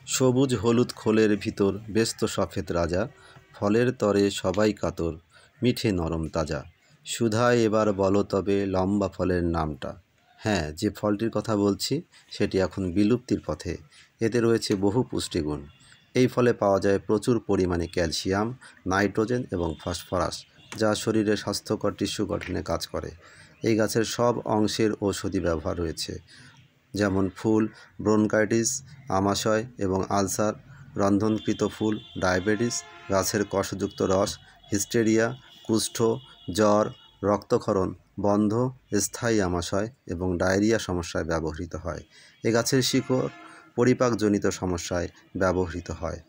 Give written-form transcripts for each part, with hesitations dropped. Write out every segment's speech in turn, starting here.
সবুজ হলুদ খোলের ভিতর ব্যস্ত সফেদ রাজা, ফলের তরে সবাই কাতর, মিঠে নরম তাজা। সুধায় এবার বলো তবে লম্বা ফলের নামটা। হ্যাঁ, যে ফলটির কথা বলছি সেটি এখন বিলুপ্তির পথে। এতে রয়েছে বহু পুষ্টিগুণ। এই ফলে পাওয়া যায় প্রচুর পরিমাণে ক্যালসিয়াম, নাইট্রোজেন এবং ফসফরাস, যা শরীরে স্বাস্থ্যকর টিস্যু গঠনে কাজ করে। এই গাছের সব অংশের ঔষধি ব্যবহার রয়েছে, যেমন ফুল ব্রোনকাইটিস, আমাশয় এবং আলসার, রন্ধনকৃত ফুল ডায়াবেটিস, গাছের কষযুক্ত রস হিস্টেরিয়া, কুষ্ঠ, জ্বর, রক্তক্ষরণ, বন্ধ, স্থায়ী আমাশয় এবং ডায়রিয়া সমস্যায় ব্যবহৃত হয়। এ গাছের শিকড় পরিপাকজনিত সমস্যায় ব্যবহৃত হয়।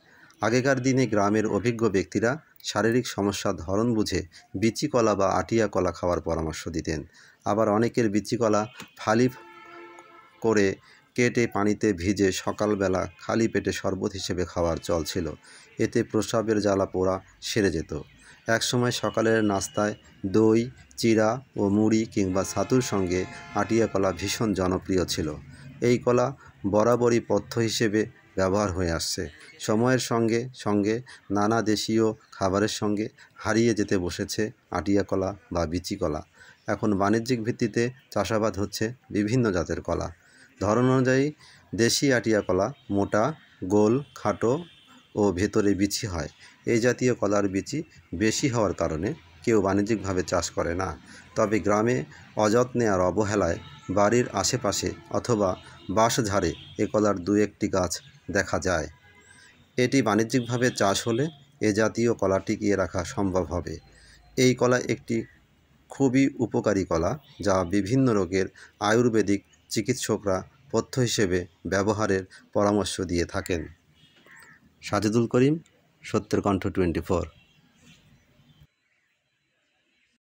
আগেকার দিনে গ্রামের অভিজ্ঞ ব্যক্তিরা শারীরিক সমস্যার ধরন বুঝে বিচি কলা বা আটিয়া কলা খাওয়ার পরামর্শ দিতেন। আবার অনেকের বিচি কলা ফালি করে কেটে পানিতে ভিজে সকালবেলা খালি পেটে শরবত হিসেবে খাওয়ার চল ছিল। এতে প্রস্রাবের জ্বালা পোড়া সেরে যেত। একসময় সকালের নাস্তায় দই, চিড়া ও মুড়ি কিংবা ছাতুর সঙ্গে আটিয়া কলা ভীষণ জনপ্রিয় ছিল। এই কলা বরাবরই পথ্য হিসেবে ব্যবহার হয়ে আসছে। সময়ের সঙ্গে সঙ্গে নানা দেশীয় খাবারের সঙ্গে হারিয়ে যেতে বসেছে আটিয়া কলা বা বিচি কলা। এখন বাণিজ্যিক ভিত্তিতে চাষাবাদ হচ্ছে বিভিন্ন জাতের কলা। ধরন অনুযায়ী দেশি আটিয়া কলা মোটা, গোল, খাটো ও ভেতরে বিচি হয়। এই জাতীয় কলার বিচি বেশি হওয়ার কারণে কেউ বাণিজ্যিকভাবে চাষ করে না। তবে গ্রামে অযত্নে আর অবহেলায় বাড়ির আশেপাশে অথবা বাঁশঝাড়ে এ কলার দু একটি গাছ দেখা যায়। এটি বাণিজ্যিকভাবে চাষ হলে এ জাতীয় কলা টিকিয়ে রাখা সম্ভব হবে। এই কলা একটি খুবই উপকারী কলা, যা বিভিন্ন রোগের আয়ুর্বেদিক চিকিৎসকরা পথ্য হিসেবে ব্যবহারের পরামর্শ দিয়ে থাকেন। সাজেদুল করিম, সত্যের কণ্ঠ 24।